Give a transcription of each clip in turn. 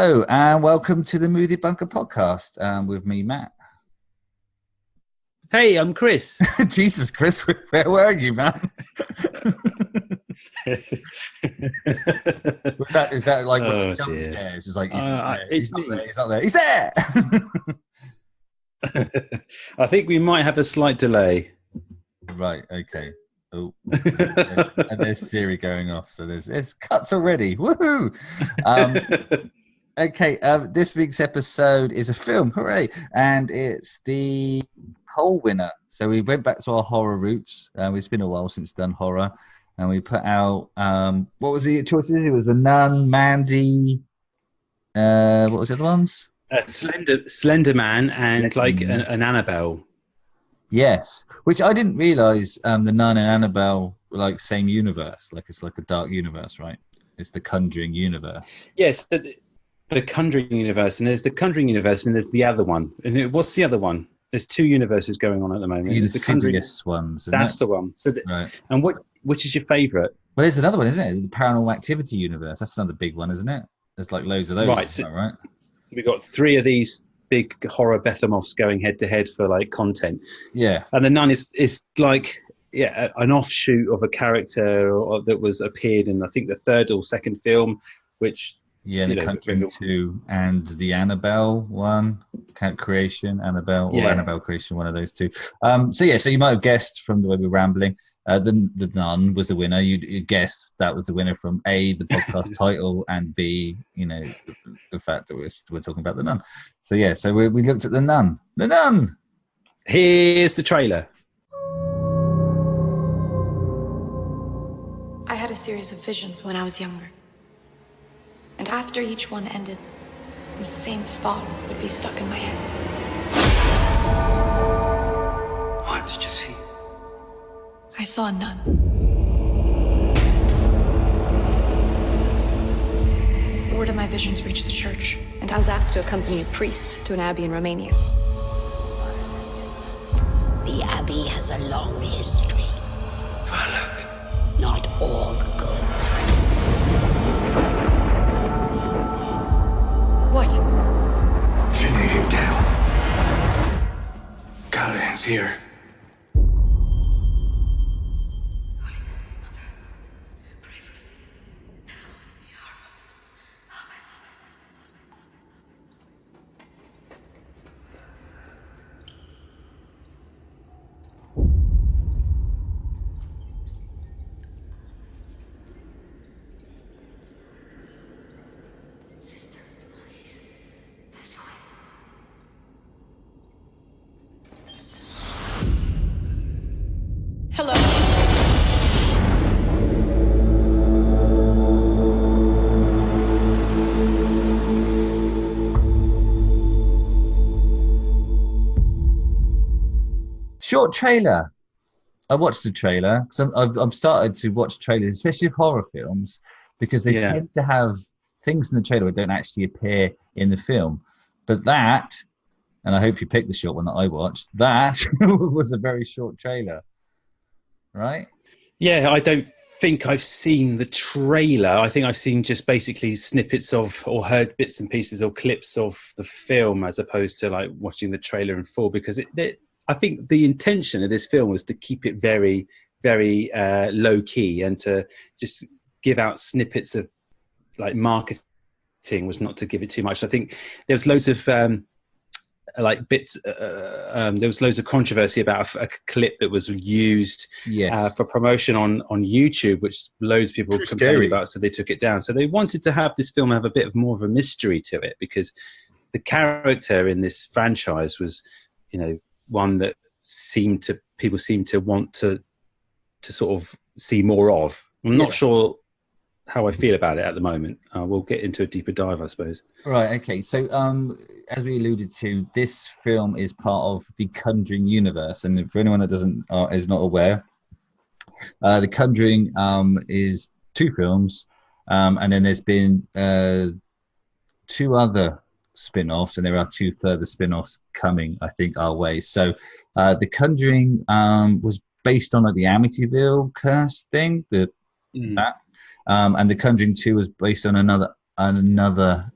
Hello and welcome to the Movie Bunker podcast with me, Matt. Hey, I'm Chris. Jesus, Chris, where were you, man? Is that like one of the jump scares? It's like he's not there. He's not there. He's not there. He's there. I think we might have a slight delay. Right. Okay. Oh, and there's Siri going off. So there's cuts already. Woohoo! Okay. This week's episode is a film. Hooray! And it's the poll winner. So we went back to our horror roots. It's been a while since done horror, and we put out what was the choices? It was the Nun, Mandy. What was the other ones? Slender Man and like an Annabelle. Yes, which I didn't realize the Nun and Annabelle were like same universe. Like it's like a dark universe, right? It's the Conjuring universe. Yes, the Conjuring universe, and there's the Conjuring universe, and there's the other one. And what's the other one? There's two universes going on at the moment. The Insidious ones. That's the one. So right. And which is your favourite? Well, there's another one, isn't it? The Paranormal Activity universe. That's another big one, isn't it? There's like loads of those. Right. So we've got three of these big horror behemoths going head to head for like content. Yeah. And the Nun is like an offshoot of a character that was appeared in I think the third or second film, which the Conjuring 2 and the Annabelle one, Annabelle Creation, one of those two. So you might have guessed from the way we're rambling, the Nun was the winner. You'd guess that was the winner from A, the podcast title, and B, the fact that we're talking about the Nun. So we looked at the Nun. The Nun. Here's the trailer. I had a series of visions when I was younger. And after each one ended, the same thought would be stuck in my head. What did you see? I saw a nun. Word of my visions reached the church, and I was asked to accompany a priest to an abbey in Romania. The abbey has a long history. Valak. Not all good. What? Finley, get down. Callahan's here. Hello? Short trailer. I watched the trailer because I've started to watch trailers, especially of horror films, because they tend to have things in the trailer that don't actually appear in the film. But that, and I hope you picked the short one that I watched, that was a very short trailer. Right? Yeah, I don't think I've seen the trailer. I think I've seen just basically snippets of, or heard bits and pieces or clips of the film, as opposed to like watching the trailer in full. Because I think the intention of this film was to keep it very, very low key and to just give out snippets of like marketing, was not to give it too much. I think there was loads of like bits. There was loads of controversy about a clip that was used for promotion on YouTube, which loads of people complained about, so they took it down. So they wanted to have this film have a bit more of a mystery to it, because the character in this franchise was, one that people seemed to want to sort of see more of. I'm not sure how I feel about it at the moment. We'll get into a deeper dive, I suppose. Right. Okay. So, as we alluded to, this film is part of the Conjuring universe, and for anyone that is not aware, the Conjuring is two films, and then there's been two other spin-offs, and there are two further spin-offs coming, I think, our way. So, the Conjuring was based on like the Amityville curse thing, that. And The Conjuring 2 was based on another another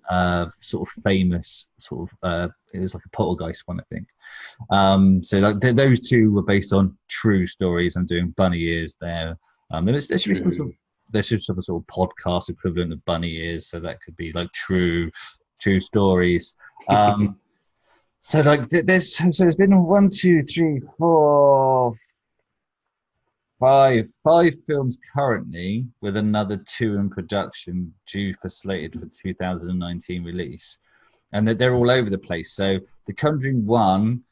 sort of famous sort of it was like a poltergeist one, I think. So like those two were based on true stories. I'm doing bunny ears there. There should be some sort of, there should be some sort of podcast equivalent of bunny ears, so that could be like true stories. So like there's been 1, 2, 3, 4, 5 films currently, with another 2 in production due for slated for 2019 release, and they're all over the place. So The Conjuring 1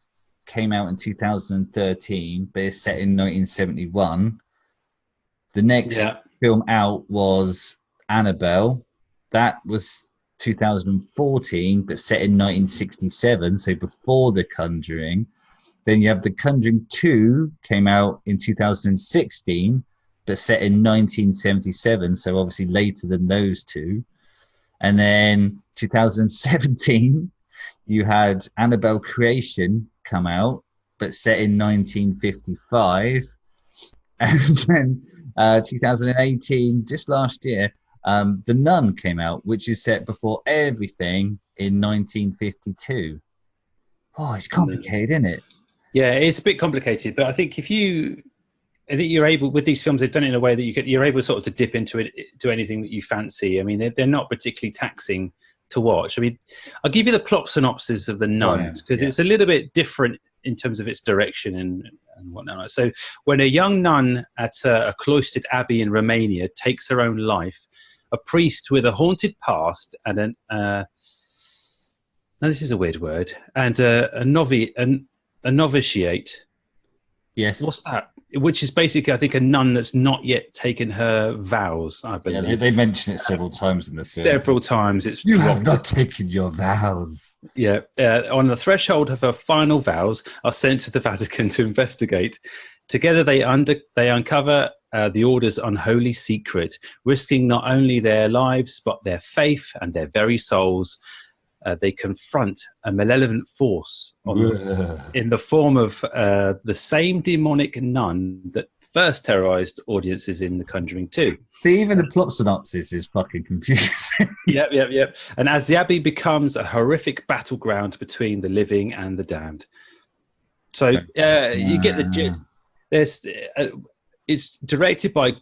came out in 2013, but it's set in 1971. The next film out was Annabelle. That was 2014, but set in 1967, so before The Conjuring. Then you have The Conjuring 2 came out in 2016, but set in 1977, so obviously later than those two. And then 2017, you had Annabelle Creation come out, but set in 1955. And then 2018, just last year, The Nun came out, which is set before everything in 1952. Oh, it's complicated, isn't it? Yeah, it's a bit complicated, but I think you're able, with these films, they've done it in a way that you're able sort of to dip into it, to anything that you fancy. I mean, they're not particularly taxing to watch. I mean, I'll give you the plot synopsis of The Nun, because it's a little bit different in terms of its direction and whatnot. So when a young nun at a cloistered abbey in Romania takes her own life, a priest with a haunted past and now this is a weird word, and a novitiate. Yes. What's that? Which is basically, I think, a nun that's not yet taken her vows, I believe. Yeah, they mention it several times in the film. Several times. You have not taken your vows. Yeah. On the threshold of her final vows, are sent to the Vatican to investigate. Together they uncover the order's unholy secret, risking not only their lives, but their faith and their very souls. They confront a malevolent force in the form of the same demonic nun that first terrorized audiences in The Conjuring 2. See, even the plot synopsis is fucking confusing. Yep. And as the Abbey becomes a horrific battleground between the living and the damned. So you get the gist. It's directed by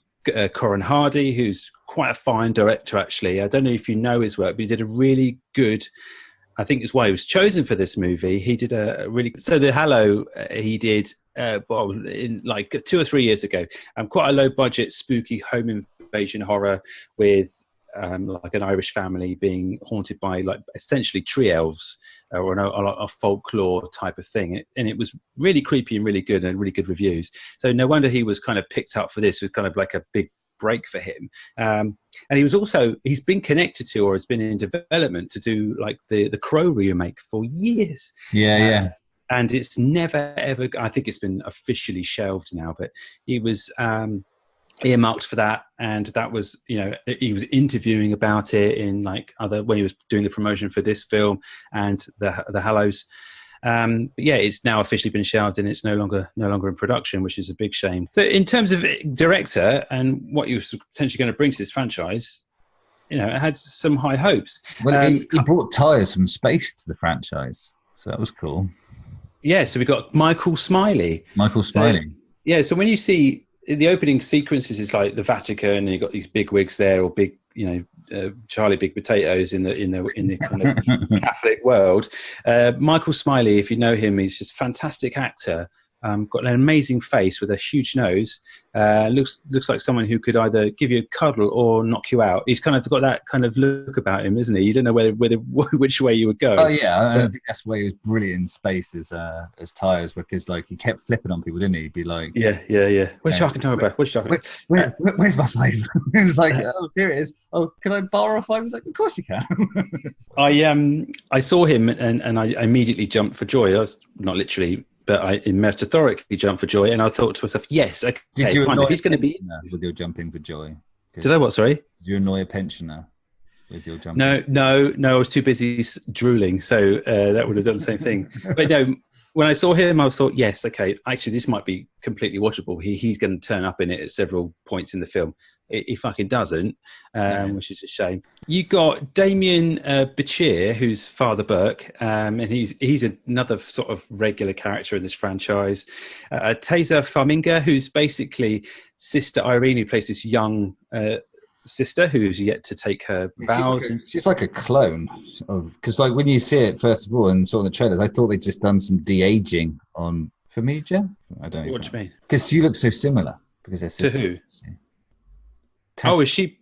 Corin Hardy, who's quite a fine director, actually. I don't know if you know his work, but he did a really good, I think it's why he was chosen for this movie. He did so The Hallow, he did in like 2 or 3 years ago, quite a low budget, spooky home invasion horror with like an Irish family being haunted by like essentially tree elves or a folklore type of thing. And it was really creepy and really good, and really good reviews. So no wonder he was kind of picked up for this. It was kind of like a big break for him. And he's been connected to, or has been in development to do like the Crow remake for years. Yeah. And it's never ever, I think it's been officially shelved now, but he was earmarked for that, and that was, he was interviewing about it in like when he was doing the promotion for this film and the Hallows. But yeah, it's now officially been shelved and it's no longer in production, which is a big shame. So in terms of director and what he was potentially going to bring to this franchise, it had some high hopes. Well, he brought tires from space to the franchise, so that was cool. Yeah, so we got Michael Smiley. So when you see the opening sequences, is like the Vatican, and you've got these big wigs there, or big, Charlie Big Potatoes in the kind of Catholic world. Michael Smiley, if you know him, he's just a fantastic actor. Got an amazing face with a huge nose. Looks like someone who could either give you a cuddle or knock you out. He's kind of got that kind of look about him, isn't he? You don't know which way you would go. Oh yeah, I think that's why he was brilliant in space as Tyres, because like he kept flipping on people, didn't he? He'd be like, yeah. What you talking about? Where's my phone? It's like, oh, here it is. Oh, can I borrow a phone? He's like, of course you can. I saw him and I immediately jumped for joy. I was not literally, but I metaphorically jumped for joy, and I thought to myself, yes, okay, did you fine, if he's going to be with your jumping for joy? Did I what? Sorry, did you annoy a pensioner with your jumping? No, I was too busy drooling, so that would have done the same thing. But no, when I saw him, I thought, yes, okay, actually, this might be completely watchable. He's going to turn up in it at several points in the film. He fucking doesn't, which is a shame. You got Damien Bichir, who's Father Burke, and he's another sort of regular character in this franchise. Taser Farmiga, who's basically Sister Irene, who plays this young sister who's yet to take her vows. She's like a clone of, because like when you see it first of all and saw the trailers, I thought they'd just done some de-aging on Farmiga. I don't know. What do you mean? Because she looks so similar. Because they're sisters. To who? Oh, is she?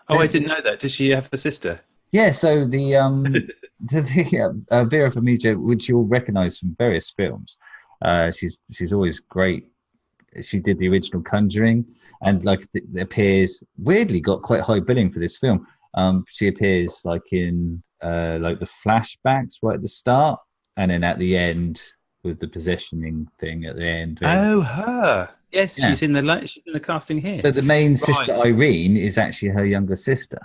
Oh, I didn't know that. Does she have a sister? Yeah. So the Vera Farmiga, which you'll recognise from various films, she's always great. She did the original Conjuring, and like appears weirdly got quite high billing for this film. She appears like in like the flashbacks right at the start, and then at the end with the positioning thing at the end. Oh, her. Yes, yeah. She's in the casting here. So the main sister Irene is actually her younger sister.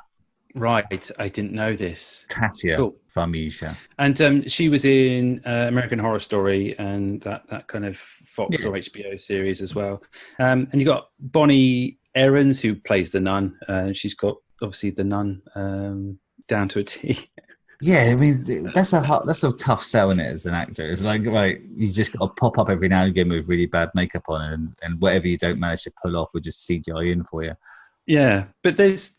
Right, I didn't know this. Katia Farmiga. And she was in American Horror Story and that kind of Fox or HBO series as well. And you got Bonnie Aarons, who plays the nun. She's got obviously the nun down to a T. Yeah, I mean that's a tough sell in it as an actor. It's like, right, you just got to pop up every now and again with really bad makeup on, and whatever you don't manage to pull off, we'll just CGI in for you. Yeah, but it's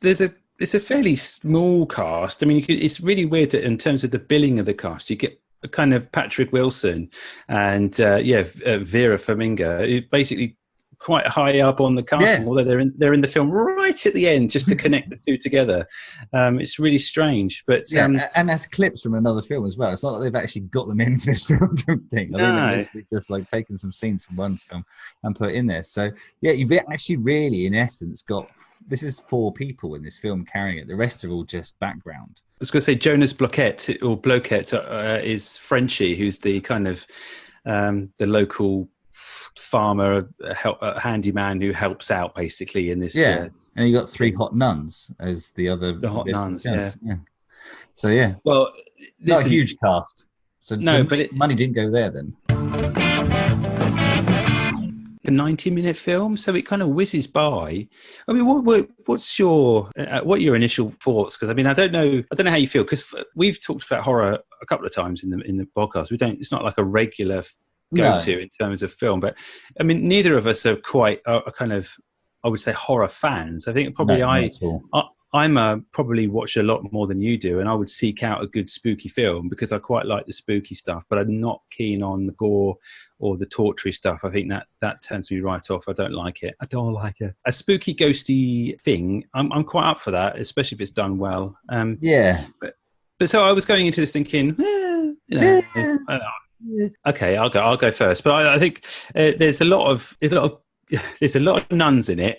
a fairly small cast. I mean, it's really weird that in terms of the billing of the cast, you get a kind of Patrick Wilson and Vera Farmiga, basically quite high up on the casting, although they're in the film right at the end just to connect the two together. It's really strange, but and that's clips from another film as well. It's not that they've actually got them in this film. I don't think. I think they've literally just like taken some scenes from one film and put it in there. So yeah, you've actually really, in essence, got this is 4 people in this film carrying it. The rest are all just background. I was going to say Jonas Bloquet is Frenchie, who's the kind of the local farmer, handyman who helps out basically in this. Yeah, and you got 3 hot nuns as the hot nuns. Yeah. So yeah, well, not a huge cast. So no, but money didn't go there then. A 90-minute film, so it kind of whizzes by. I mean, what's your initial thoughts? Because I mean, I don't know how you feel, because we've talked about horror a couple of times in the podcast. It's not like a regular go-to in terms of film, but I mean, neither of us are quite kind of, I would say, horror fans. I think probably I'm probably watch a lot more than you do, and I would seek out a good spooky film because I quite like the spooky stuff, but I'm not keen on the gore or the torture stuff. I think that turns me right off. I don't like it. A spooky, ghosty thing, I'm quite up for that, especially if it's done well. But so I was going into this thinking, I don't know. Okay, I'll go first. But I think there's a lot of nuns in it.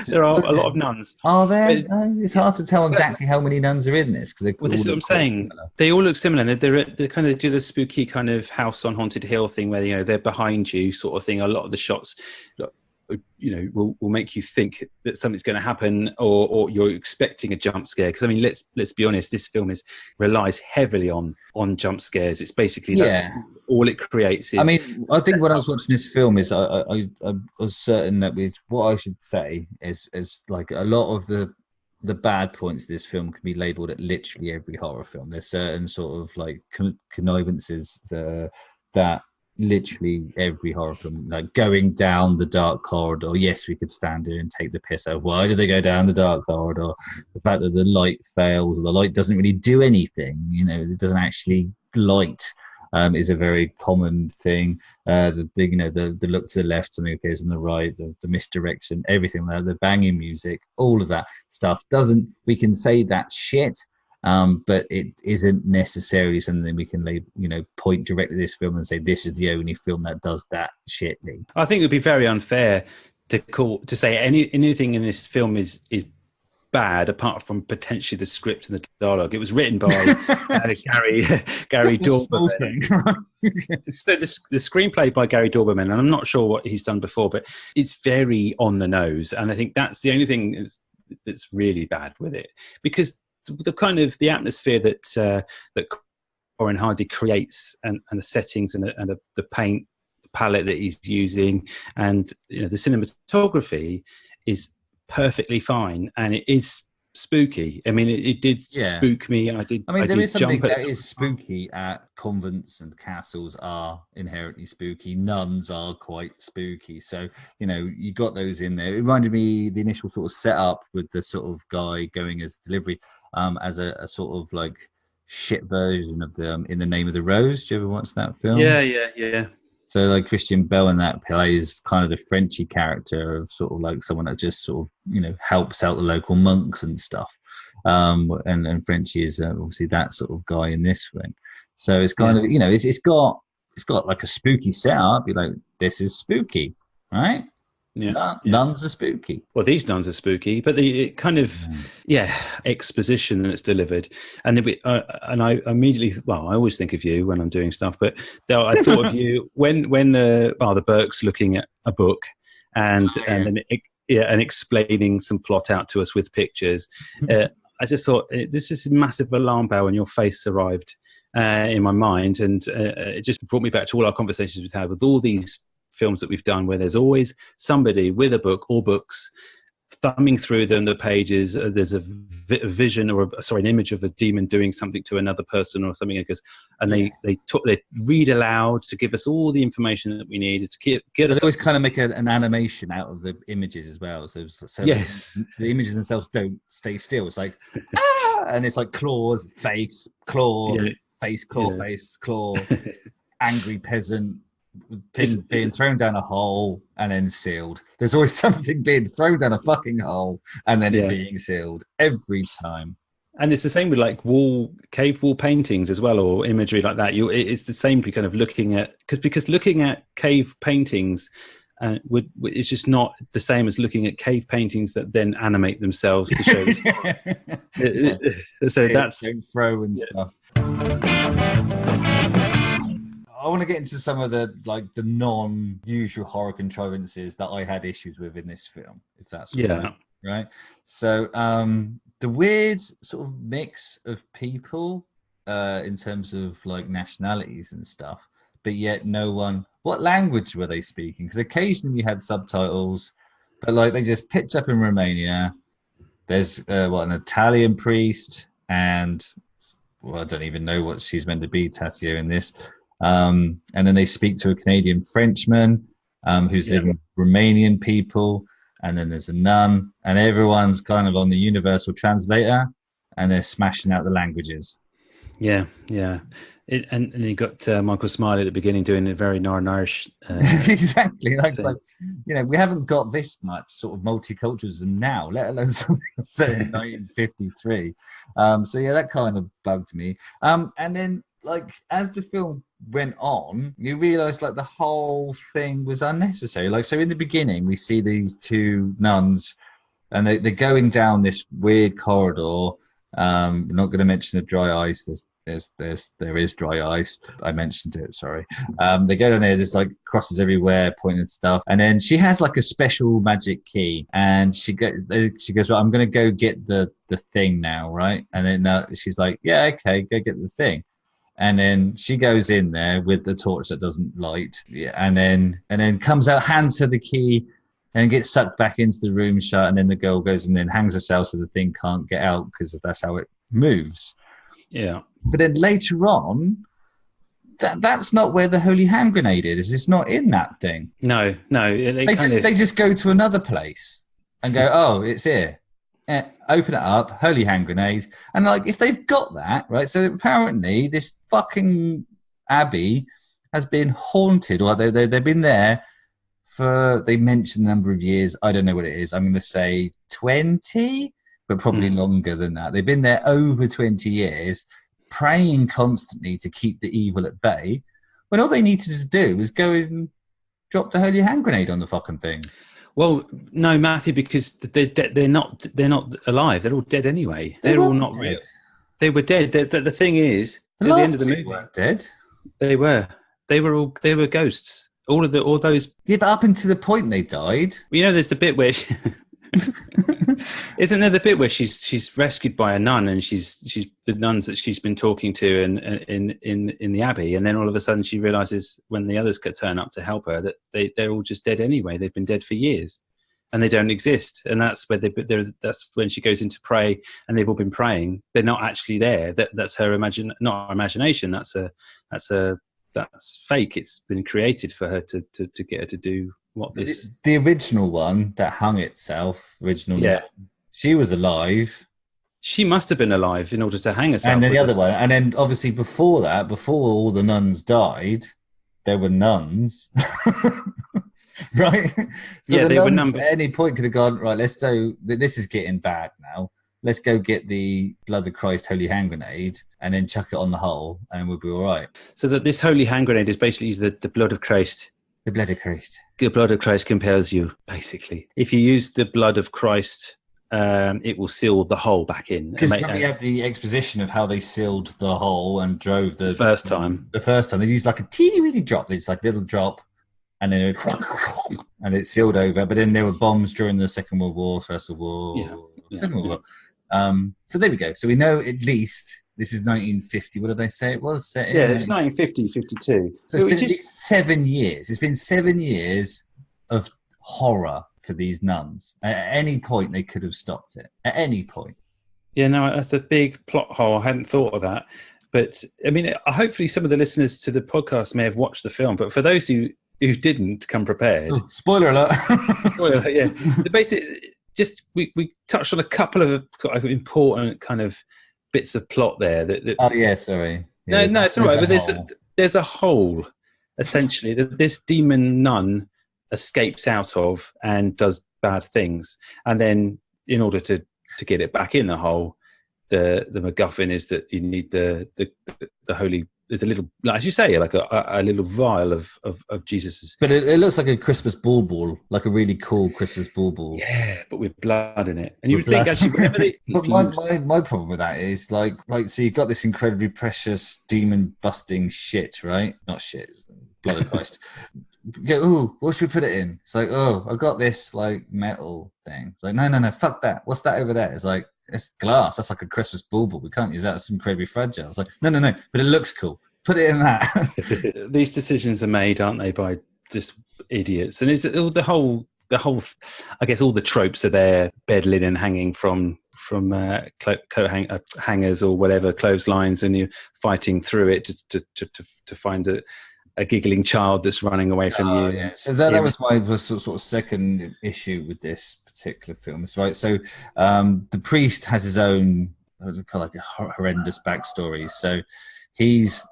There are a lot of nuns. Are there? It's hard to tell exactly how many nuns are in this. Well, this is what I'm saying. Similar. They all look similar. They kind of do the spooky kind of house on haunted hill thing where they're behind you sort of thing. A lot of the shots, will make you think that something's going to happen, or you're expecting a jump scare. Because I mean, let's be honest, this film relies heavily on jump scares. It's basically that's all it creates. I mean, I think when I was watching this film, is I was certain that what I should say is like a lot of the bad points of this film can be labelled at literally every horror film. There's certain sort of like connivances that literally every horror film, like going down the dark corridor. Yes, we could stand here and take the piss out. Why do they go down the dark corridor? The fact that the light fails, or the light doesn't really do anything. It doesn't actually light. Is a very common thing. The look to the left, something appears on the right. The misdirection, everything like that. The banging music, all of that stuff we can say that's shit. But it isn't necessarily something we can point directly to this film and say this is the only film that does that shitly. I think it would be very unfair to say anything in this film is bad apart from potentially the script and the dialogue. It was written by Gary Doberman. So the screenplay by Gary Doberman, and I'm not sure what he's done before, but it's very on the nose, and I think that's the only thing that's really bad with it, because the kind of the atmosphere that Warren Hardy creates and the settings and the paint palette that he's using, and the cinematography is perfectly fine, and it is spooky. I mean, it did spook me. I mean, there is something that is spooky at convents, and castles are inherently spooky. Nuns are quite spooky. So, you got those in there. It reminded me the initial sort of setup with the sort of guy going as delivery, as a sort of like shit version of the In the Name of the Rose. Do you ever watch that film? Yeah. So like Christian Bale in that plays kind of the Frenchy character of sort of like someone that just sort of, helps out the local monks and stuff. And Frenchy is obviously that sort of guy in this thing. So it's kind of, it's got like a spooky setup. You're like, this is spooky, right? Nuns are spooky. Well, these nuns are spooky, but the kind of exposition that's delivered, and then I immediately, I always think of you when I'm doing stuff, but I thought of you when the Burke's looking at a book and explaining some plot out to us with pictures. I just thought this is a massive alarm bell, and your face arrived in my mind, and it just brought me back to all our conversations we've had with all these films that we've done, where there's always somebody with a book or books thumbing through them, the pages. There's a vision or an image of a demon doing something to another person or something, and they read aloud to give us all the information that we need to get us. They always kind of make an animation out of the images as well. So yes, the images themselves don't stay still. It's like and it's like claws, face, claw, face, claw, face, claw, angry peasant. Being thrown down a hole and then sealed. There's always something being thrown down a fucking hole and then it being sealed every time. And it's the same with like cave wall paintings as well, or imagery like that. It's the same kind of looking at because looking at cave paintings it's just not the same as looking at cave paintings that then animate themselves to show. So that's throw and stuff. I want to get into some of the non-usual horror contrivances that I had issues with in this film, if that's right. So the weird sort of mix of people in terms of like nationalities and stuff, but yet what language were they speaking? Because occasionally you had subtitles, but like they just picked up in Romania. There's an Italian priest, and I don't even know what she's meant to be, Tassio, in this. And then they speak to a Canadian Frenchman who's living with Romanian people, and then there's a nun, and everyone's kind of on the universal translator, and they're smashing out the languages. And you got Michael Smiley at the beginning doing a very Northern Irish. Exactly. It's like, we haven't got this much sort of multiculturalism now, let alone something set in 1953. That kind of bugged me. And then, like, as the film went on, you realise like the whole thing was unnecessary. Like, so in the beginning, we see these two nuns, and they're going down this weird corridor. We're not going to mention the dry ice. There is dry ice. I mentioned it. Sorry. They go down there. There's like crosses everywhere, pointing stuff, and then she has like a special magic key, and she goes, "Right, I'm going to go get the thing now, right?" And then she's like, "Yeah, okay, go get the thing." And then she goes in there with the torch that doesn't light, and then comes out, hands her the key, and gets sucked back into the room shut. And then the girl goes and then hangs herself so the thing can't get out because that's how it moves. Yeah. But then later on, that's not where the holy hand grenade is. It's not in that thing. No. They just go to another place and go, oh, it's here. Open it up, holy hand grenade. And like, if they've got that, right? So apparently this fucking abbey has been haunted, or they've been there for, they mentioned a number of years. I don't know what it is. I'm going to say 20, but probably longer than that. They've been there over 20 years, praying constantly to keep the evil at bay, when all they needed to do was go and drop the holy hand grenade on the fucking thing. Well, no, Matthew, because they're not alive. They're all dead anyway. They're all not real. They were dead. The thing is, at the end of the movie, weren't dead. They were ghosts. All those. Yeah, but up until the point they died. There's the bit where Isn't there the bit where she's rescued by a nun, and she's the nuns that she's been talking to in the abbey, and then all of a sudden she realizes when the others could turn up to help her that they're all just dead anyway. They've been dead for years, and they don't exist. And that's where that's when she goes in to pray, and they've all been praying. They're not actually there. That's her not her imagination. That's fake. It's been created for her to get her to do what this. The original one that hung itself, she was alive. She must have been alive in order to hang herself. And then the other one, and then obviously before all the nuns died, there were nuns. Right? So the nuns at any point could have gone, right, let's do, this is getting bad now. Let's go get the blood of Christ holy hand grenade and then chuck it on the hole and we'll be all right. So that this holy hand grenade is basically the blood of Christ. The blood of Christ. The blood of Christ compels you, basically. If you use the blood of Christ, it will seal the hole back in. Because we had the exposition of how they sealed the hole and drove the first time. The first time. They used like a teeny weeny drop. It's like a little drop. And then it sealed over. But then there were bombs during the Second World War, First World War, Second World War. So there we go. So we know at least this is 1950. What did I say it was? Set in, it's 1950, 52. So it's been at least 7 years. It's been 7 years of horror for these nuns. At any point, they could have stopped it. At any point. Yeah, no, that's a big plot hole. I hadn't thought of that. But, I mean, hopefully some of the listeners to the podcast may have watched the film. But for those who didn't come prepared. Oh, spoiler alert. Spoiler alert, yeah. The basic, just we touched on a couple of important kind of bits of plot there. Sorry. Yeah, no, it's all right. But there's a hole, essentially, that this demon nun escapes out of and does bad things. And then in order to get it back in the hole, the MacGuffin is that you need the holy. There's a little, as you say, like a little vial of Jesus's. But it looks like a Christmas ball, like a really cool Christmas ball. Yeah, but with blood in it. And you would think actually, whenever they. But my problem with that is like so you've got this incredibly precious demon busting shit, right? Not shit, blood of Christ. Go, ooh, what should we put it in? It's like, oh, I've got this like metal thing. It's like, no, fuck that. What's that over there? It's like, it's glass. That's like a Christmas bauble. We can't use that. It's incredibly fragile. It's like, no. But it looks cool. Put it in that. These decisions are made, aren't they, by just idiots? And it's the whole. I guess all the tropes are there. Bed linen hanging from coat hangers or whatever, clotheslines, and you're fighting through it to find a giggling child that's running away from you. Yeah. So that was my sort of second issue with this particular film. Right. So the priest has his own like a horrendous backstory. So he's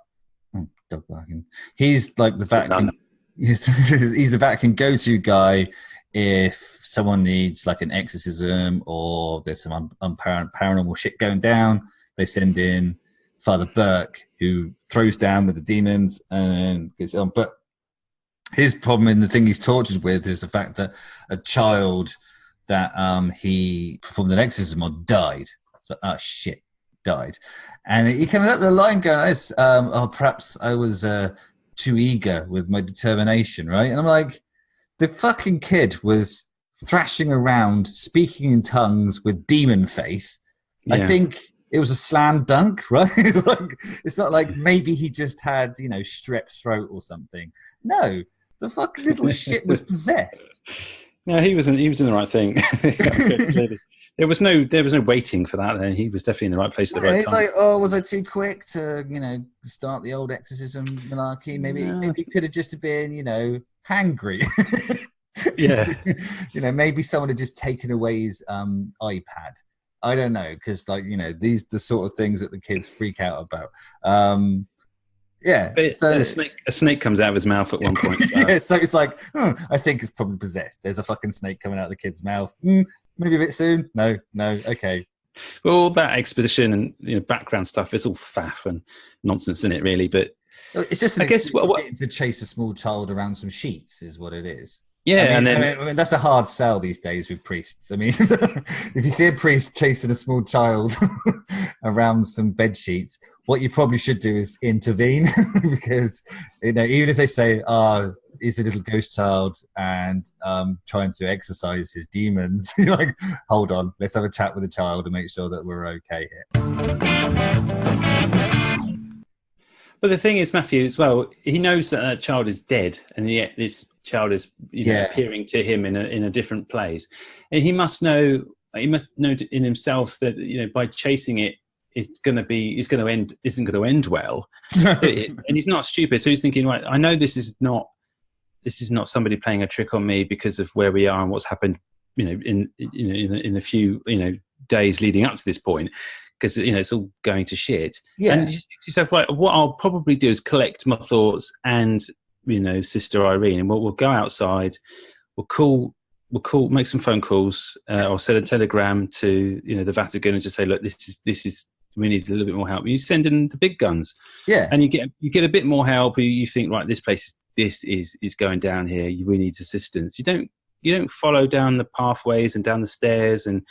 dog barking. He's like the Vatican. He's the Vatican go-to guy if someone needs like an exorcism or there's some paranormal shit going down. They send in Father Burke, who throws down with the demons and gets on. But his problem and the thing he's tortured with is the fact that a child that he performed an exorcism on died. So, died. And he came up with a line going, perhaps I was too eager with my determination, right? And I'm like, the fucking kid was thrashing around, speaking in tongues with demon face. Yeah. I think it was a slam dunk, right? It's not like maybe he just had, strep throat or something. No, the fucking little shit was possessed. No, he was in the right thing. There was no waiting for that. Then he was definitely in the right place at the right time. He's like, oh, was I too quick to, start the old exorcism malarkey? Maybe it could have just been, hangry. Yeah. Maybe someone had just taken away his iPad. I don't know, because these the sort of things that the kids freak out about. A snake comes out of his mouth at one point. Yeah, so it's like, I think it's probably possessed. There's a fucking snake coming out of the kid's mouth. Maybe a bit soon. No, okay. Well, all that exposition and background stuff is all faff and nonsense in it, really. But it's just to chase a small child around some sheets is what it is. Yeah, I mean, that's a hard sell these days with priests. I mean, if you see a priest chasing a small child around some bed sheets, what you probably should do is intervene because, even if they say, is a little ghost child and trying to exorcise his demons. You're like, hold on, let's have a chat with the child and make sure that we're okay here. But the thing is, Matthew, as well, he knows that child is dead, and yet this child is appearing to him in a different place, and he must know in himself that by chasing it isn't going to end well, and he's not stupid, so he's thinking, right, I know this is not somebody playing a trick on me because of where we are and what's happened, in the few days leading up to this point. Because it's all going to shit. Yeah. And you just think to yourself, right, what I'll probably do is collect my thoughts and Sister Irene, and we'll go outside. We'll make some phone calls. Or send a telegram to the Vatican and just say, look, this is we need a little bit more help. You send in the big guns. Yeah. And you get a bit more help. You think, right, this is going down here. We need assistance. You don't follow down the pathways and down the stairs and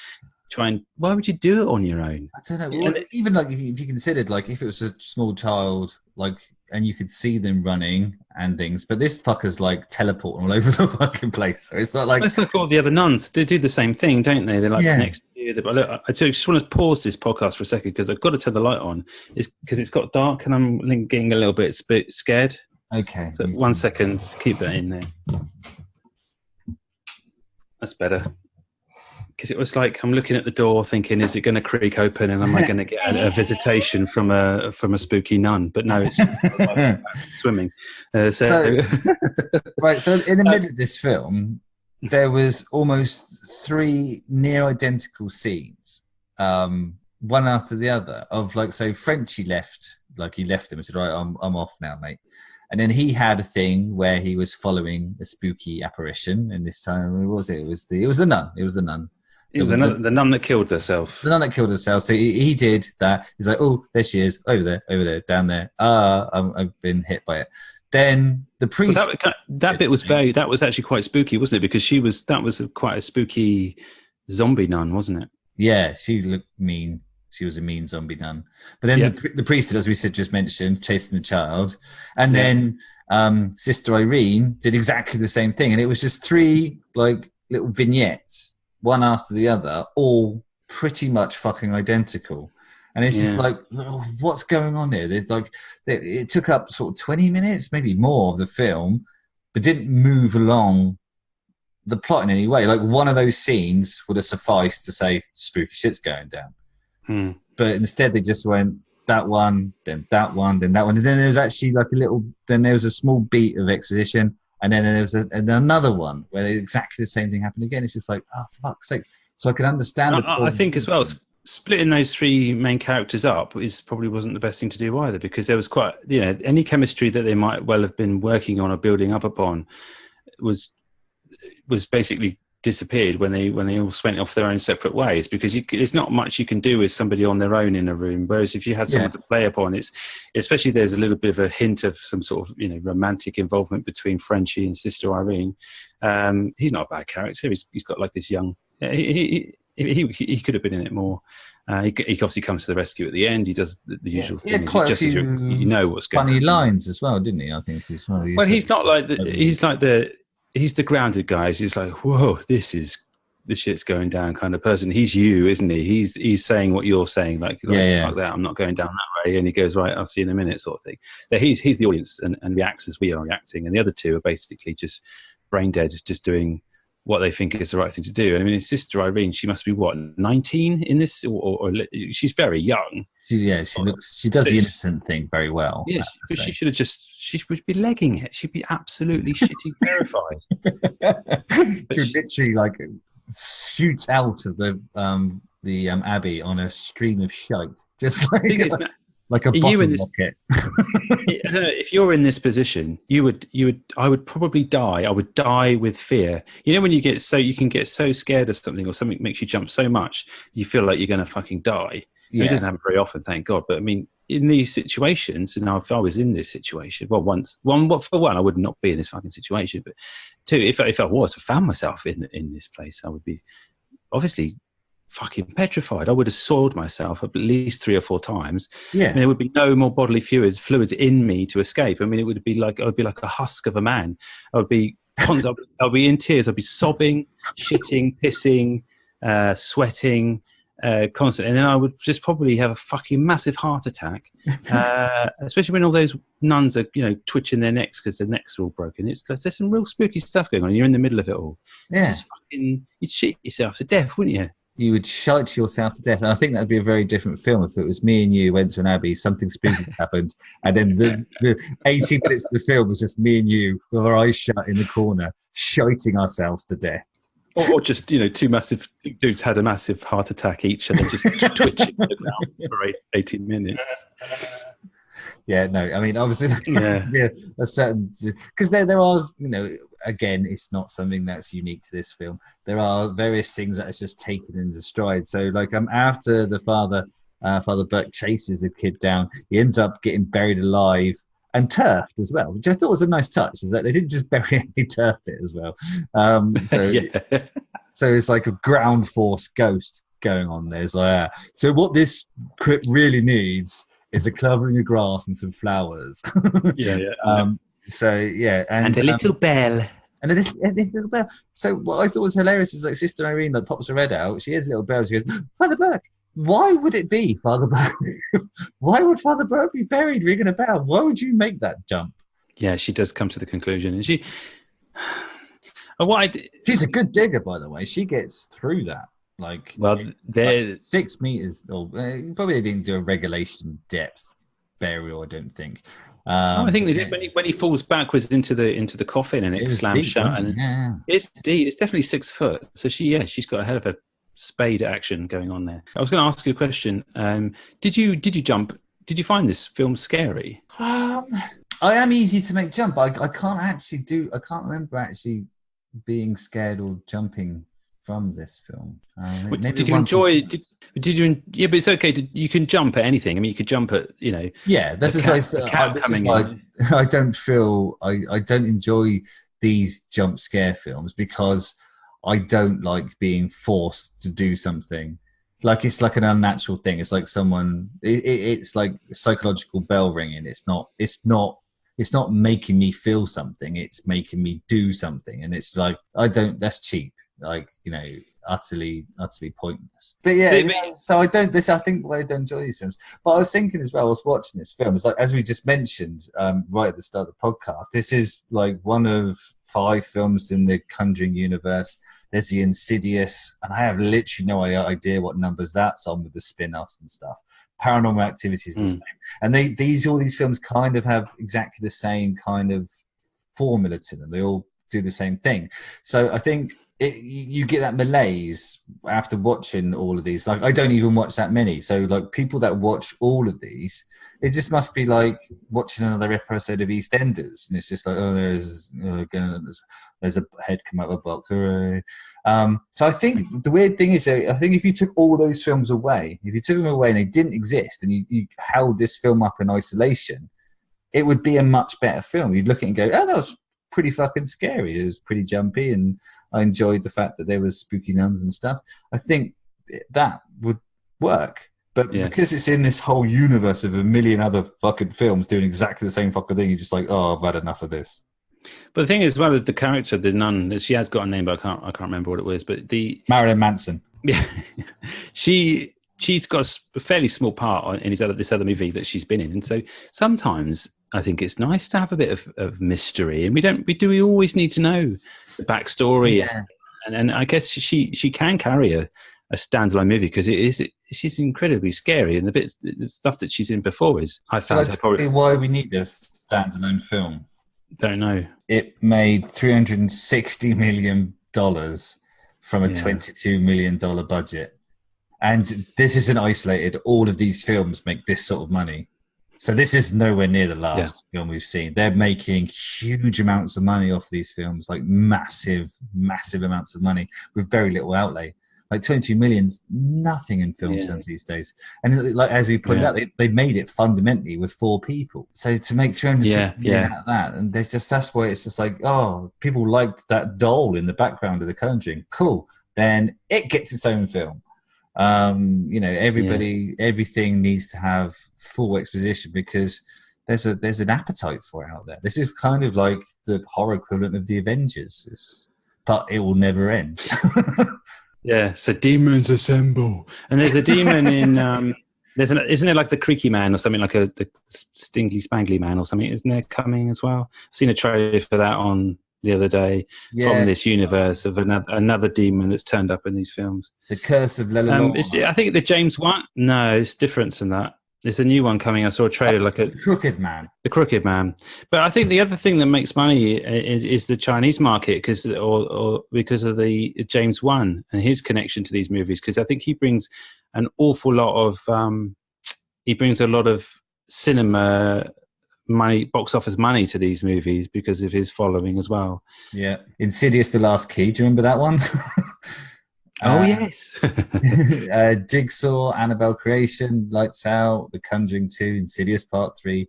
why would you do it on your own? I don't know. Well, even like if you considered, like, if it was a small child, like, and you could see them running and things, but this fucker's like teleporting all over the fucking place. So it's not like, it's like all the other nuns. They do the same thing, don't they? They're like next year. Look, I just want to pause this podcast for a second because I've got to turn the light on. It's because it's got dark and I'm getting a little bit scared. Okay. So 1 second. Keep that in there. That's better. Because it was like I'm looking at the door thinking, is it going to creak open and am I going to get a visitation from a spooky nun? But no, it's just swimming. Right, so in the middle of this film, there was almost 3 near identical scenes, one after the other, of like, so Frenchie left him and said, right, I'm off now, mate. And then he had a thing where he was following a spooky apparition, and this time, what was it? It was the nun. It was the nun. It was the nun that killed herself. The nun that killed herself. So he did that. He's like, oh, there she is, over there, down there. I've been hit by it. Then the priest. Well, that bit was that was actually quite spooky, wasn't it? Because that was quite a spooky zombie nun, wasn't it? Yeah, she looked mean. She was a mean zombie nun. But then the priest, as we just mentioned, chasing the child. And then Sister Irene did exactly the same thing. And it was just 3 like little vignettes, one after the other, all pretty much fucking identical. And it's just like, what's going on here? There's like, it took up sort of 20 minutes, maybe more of the film, but didn't move along the plot in any way. Like, one of those scenes would have sufficed to say spooky shit's going down. But instead they just went that one, then that one, then that one. And then there was actually like then there was a small beat of exposition. And then there was another one where exactly the same thing happened again. It's just like, oh, for fuck's sake. So I can understand. I think as well, splitting those 3 main characters up probably wasn't the best thing to do either, because there was quite, any chemistry that they might well have been working on or building up upon was basically disappeared when they all went off their own separate ways, because there's not much you can do with somebody on their own in a room. Whereas if you had someone to play upon, especially there's a little bit of a hint of some sort of romantic involvement between Frenchie and Sister Irene. He's not a bad character. He's got like this young. He could have been in it more. He obviously comes to the rescue at the end. He does the usual thing. Quite just a few what's going on. Funny lines as well, didn't he? I think he's one of these. Well, he's not like he's the grounded guy. He's like, whoa, the shit's going down kind of person. He's you, isn't he? He's saying what you're saying, like fuck that, I'm not going down that way. And he goes, right, I'll see you in a minute, sort of thing. So he's the audience and reacts as we are reacting. And the other 2 are basically just brain dead, just doing what they think is the right thing to do. And I mean, his Sister Irene, she must be 19 in this, or she's very young. She does the innocent thing very well. Yeah, she should have she would be legging it. She'd be absolutely shitty terrified. She would literally like shoot out of the abbey on a stream of shite, just like a bottle rocket. I don't know, if you're in this position, I would probably die. I would die with fear. When you can get so scared of something, or something makes you jump so much, you feel like you're going to fucking die. It doesn't happen very often, thank God. But I mean, in these situations, and if I was in this situation, well, I would not be in this fucking situation. But 2, if I found myself in this place, I would be obviously fucking petrified. I would have soiled myself at least 3 or 4 times. Yeah. I mean, there would be no more bodily fluids in me to escape. I mean, I would be like a husk of a man. I'd be in tears. I'd be sobbing, shitting, pissing, sweating, constantly. And then I would just probably have a fucking massive heart attack, especially when all those nuns are, twitching their necks because their necks are all broken. There's some real spooky stuff going on. And you're in the middle of it all. Yeah. You'd shit yourself to death, wouldn't you? You would shite yourself to death. And I think that'd be a very different film if it was me and you went to an abbey, something spooky happened, and then the 80 minutes of the film was just me and you with our eyes shut in the corner, shiting ourselves to death. Or just, 2 massive dudes had a massive heart attack each and then just twitching on the ground for 18 minutes. Yeah, no, I mean, obviously there has to be a certain... Because there are, again, it's not something that's unique to this film. There are various things that it's just taken into stride. So, like, after the Father Burke chases the kid down, he ends up getting buried alive and turfed as well, which I thought was a nice touch, is that they didn't just bury it, they turfed it as well. So it's like a ground force ghost going on there. It's like, so what this crypt really needs is a covering of grass and some flowers. So yeah, and a little bell. And a little bell. So what I thought was hilarious is like Sister Irene like pops her head out. She hears a little bell. She goes, Father Burke. Why would it be Father Burke? Why would Father Burke be buried ringing a bell? Why would you make that jump? Yeah, she does come to the conclusion, and she. She's a good digger, by the way. She gets through that. There's 6 meters, or probably they didn't do a regulation depth burial. I don't think. I think they did when he falls backwards into the coffin and it slams shut. And it's deep. It's definitely 6 foot. So she's got a hell of a spade action going on there. I was going to ask you a question. Did you jump? Did you find this film scary? I am easy to make jump. I can't remember actually being scared or jumping from this film. Did you enjoy? Did you? Yeah, but it's okay. You can jump at anything. I mean, you could jump at Yeah, this is why I don't feel I don't enjoy these jump scare films, because I don't like being forced to do something. Like, it's like an unnatural thing. It's like it's like psychological bell ringing. It's not making me feel something. It's making me do something. And it's like, that's cheap. Like, utterly pointless. But so I think why I don't enjoy these films. But I was thinking as well, I was watching this film, it's like, as we just mentioned right at the start of the podcast, this is like one of 5 films in the Conjuring universe. There's the Insidious, and I have literally no idea what numbers that's on with the spin-offs and stuff. Paranormal Activity is the same. And all these films kind of have exactly the same kind of formula to them. They all do the same thing. So I think you get that malaise after watching all of these. Like, I don't even watch that many. So, like, people that watch all of these, it just must be like watching another episode of EastEnders. And it's just like, there's a head come out of a box. So I think the weird thing is, I think if you took all those films away, if you took them away and they didn't exist, and you held this film up in isolation, it would be a much better film. You'd look at it and go, that was pretty fucking scary. It was pretty jumpy, and I enjoyed the fact that there was spooky nuns and stuff. I think that would work. But because it's in this whole universe of a million other fucking films doing exactly the same fucking thing, you're just like, I've had enough of this. But the thing is, well, the character, the nun, she has got a name, but I can't remember what it was. But Marilyn Manson. Yeah, she's got a fairly small part in this other movie that she's been in, and so sometimes I think it's nice to have a bit of mystery, and we always need to know the backstory, and I guess she can carry a standalone movie, because she's incredibly scary, and the stuff that she's in before is, I found, that's probably why we need this standalone film. Don't know. It made $360 million from a $22 million budget, and this isn't isolated. All of these films make this sort of money. So this is nowhere near the last film we've seen. They're making huge amounts of money off these films, like massive, massive amounts of money with very little outlay. Like 22 million's nothing in film terms these days. And like, as we pointed out, they made it fundamentally with 4 people. So to make 360 million out of that, and that's why it's just like, people liked that doll in the background of The Conjuring. Cool. Then it gets its own film. Everything needs to have full exposition because there's an appetite for it out there. This is kind of like the horror equivalent of the Avengers, but it will never end. Yeah, so demons assemble, and there's a demon in. Isn't it like the Creaky Man or something, like the Stingly Spangly Man or something? Isn't there coming as well? I've seen a trailer for that on the other day from this universe of another demon that's turned up in these films. The Curse of Lelorma. I think the James Wan. No, it's different than that. There's a new one coming. I saw a trailer the Crooked Man. The Crooked Man. But I think the other thing that makes money is the Chinese market because of the James Wan and his connection to these movies. Because I think he brings an awful lot of he brings a lot of cinema money, box office money to these movies because of his following as well. Yeah, Insidious: The Last Key. Do you remember that one? Yes. Jigsaw, Annabelle Creation, Lights Out, The Conjuring 2, Insidious Part 3,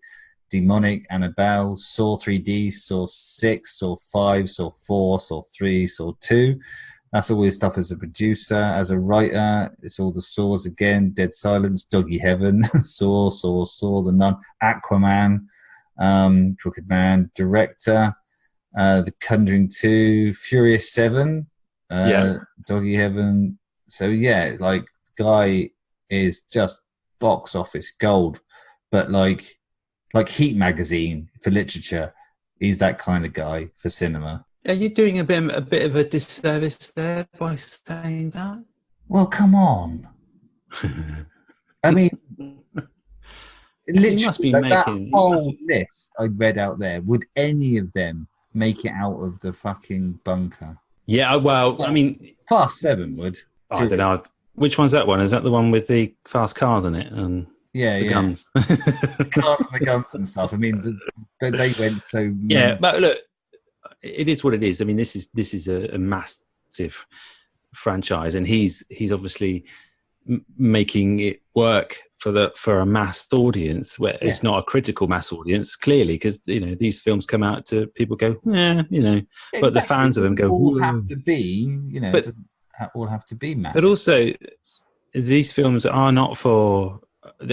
Demonic, Annabelle, Saw 3D, Saw 6, Saw 5, Saw 4, Saw 3, Saw 2. That's all his stuff as a producer. As a writer, it's all the Saws again, Dead Silence, Doggy Heaven, Saw, The Nun, Aquaman, Crooked Man, director, The Conjuring 2, Furious 7, Doggy Heaven. So yeah, like the guy is just box office gold, but like Heat magazine for literature, he's that kind of guy for cinema. Are you doing a bit of a disservice there by saying that? Well, come on. I mean, literally, must be that whole list I read out there, would any of them make it out of the fucking bunker? Yeah, well, I mean... Class 7 would. I don't know. Which one's that one? Is that the one with the fast cars in it? And the guns? The cars and the guns and stuff. I mean, they went so... Yeah, but look, it is what it is. I mean, this is a massive franchise, and he's obviously making it work for a mass audience where it's not a critical mass audience, clearly, because these films come out to people go, exactly, but the fans of them go, all have to be, it doesn't all have to be massive. But also, these films are not for.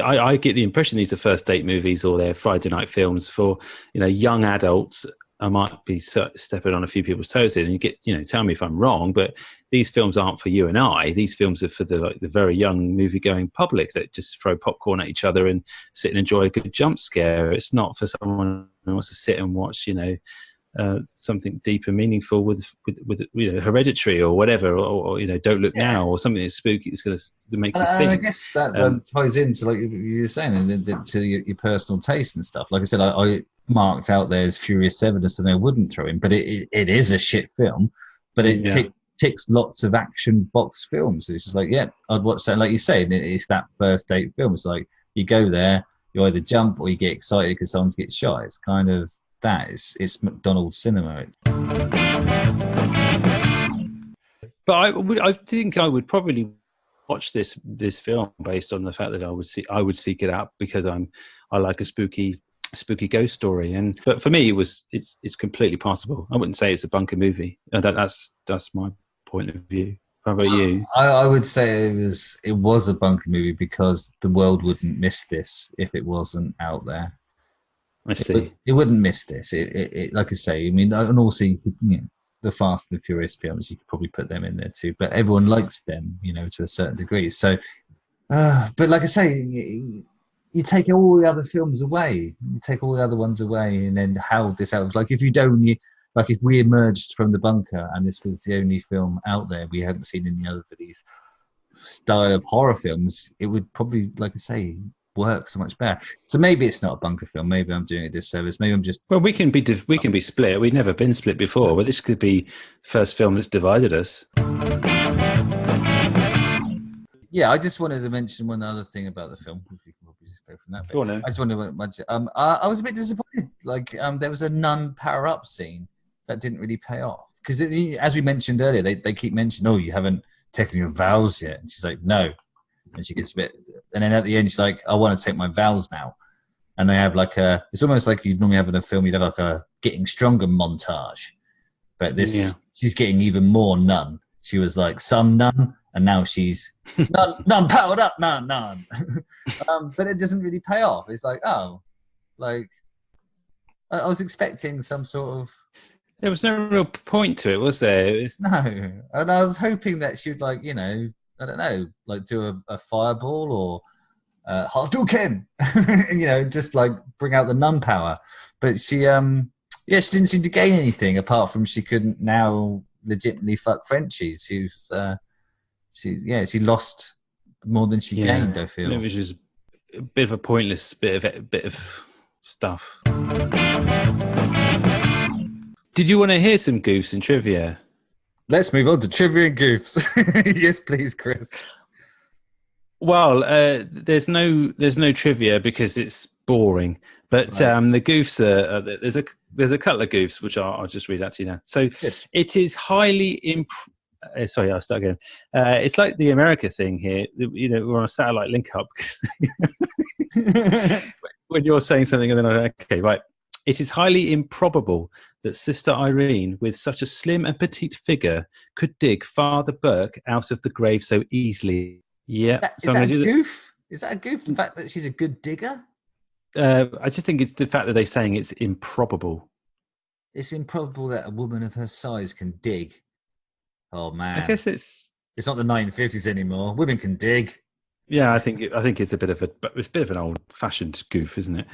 I get the impression these are first date movies or they're Friday night films for young adults. I might be stepping on a few people's toes here, and you get, tell me if I'm wrong, but these films aren't for you and I. These films are for the very young movie-going public that just throw popcorn at each other and sit and enjoy a good jump scare. It's not for someone who wants to sit and watch, something deep and meaningful with Hereditary or whatever, or Don't Look Now, or something that's spooky that's going to make you think. I guess that ties into, like you were saying, and to your personal taste and stuff. Like I said, I marked out there as Furious 7 as something I wouldn't throw in, but it is a shit film, but it ticks lots of action box films. So it's just like, I'd watch that. Like you say, it's that first date film. It's like you go there, you either jump or you get excited because someone gets shot. It's kind of that. It's McDonald's cinema. But I think I would probably watch this film based on the fact that I would seek it out because I like a spooky ghost story, but for me it's completely passable. I wouldn't say it's a bunker movie. That's my point of view. How about you? I would say it was a bunker movie because the world wouldn't miss this if it wasn't out there. I see. It wouldn't miss this. It like I say, I mean, and also the Fast and the Furious films, you could probably put them in there too, but everyone likes them, to a certain degree. So but like I say, you take all the other films away, you take all the other ones away, and then how this out. Like if if we emerged from the bunker and this was the only film out there, we hadn't seen any other of these style of horror films, it would probably, like I say, work so much better. So maybe it's not a bunker film. Maybe I'm doing a disservice. Maybe I'm just. Well, we can be split. We've never been split before, but this could be first film that's divided us. Yeah, I just wanted to mention one other thing about the film. If we can probably just go from that. Go on, then. I just wanted to mention. I was a bit disappointed. Like, there was a nun power-up scene that didn't really pay off because, as we mentioned earlier, they keep mentioning, "Oh, you haven't taken your vows yet," and she's like, "No," and she gets a bit. And then at the end, she's like, "I want to take my vows now," and they have it's almost like you'd normally have in a film. You'd have like a getting stronger montage, but this she's getting even more nun. She was like some nun. and now she's none powered up, none. But it doesn't really pay off. It's like, oh, like I was expecting some sort of. There was no real point to it, was there? No, and I was hoping that she'd like, I don't know, like do a fireball or Hadouken, just like bring out the nun power. But she, she didn't seem to gain anything apart from she couldn't now legitimately fuck Frenchies. She lost more than she gained. I feel it was just a bit of a pointless bit of stuff. Did you want to hear some goofs and trivia? Let's move on to trivia and goofs. Yes, please, Chris. Well, there's no trivia because it's boring. But right. The goofs are there's a couple of goofs which I'll just read out to you now. So it is highly sorry, I'll start again. It's like the America thing here. We're on a satellite link up because when you're saying something and then okay, right. It is highly improbable that Sister Irene, with such a slim and petite figure, could dig Father Burke out of the grave so easily. Yeah. Is that a goof? Is that a goof? The fact that she's a good digger? I just think it's the fact that they're saying it's improbable. It's improbable that a woman of her size can dig. Oh man! I guess it's not the 1950s anymore. Women can dig. Yeah, I think it's a bit of an old-fashioned goof, isn't it?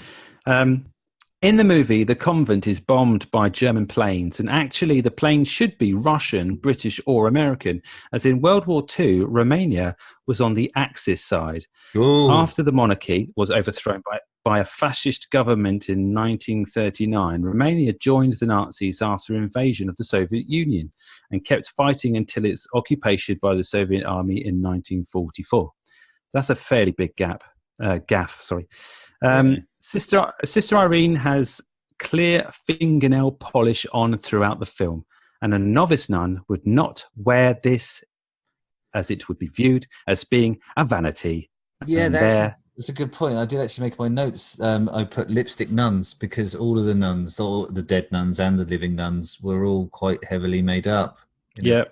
In the movie, the convent is bombed by German planes, and actually the planes should be Russian, British, or American, as in World War II, Romania was on the Axis side. Ooh. After the monarchy was overthrown by a fascist government in 1939, Romania joined the Nazis after invasion of the Soviet Union and kept fighting until its occupation by the Soviet army in 1944. That's a fairly big gaff. Sorry. Sister Irene has clear fingernail polish on throughout the film, and a novice nun would not wear this, as it would be viewed as being a vanity. Yeah, that's a good point. I did actually make my notes. I put lipstick nuns because all of the nuns, all the dead nuns and the living nuns, were all quite heavily made up. Yeah.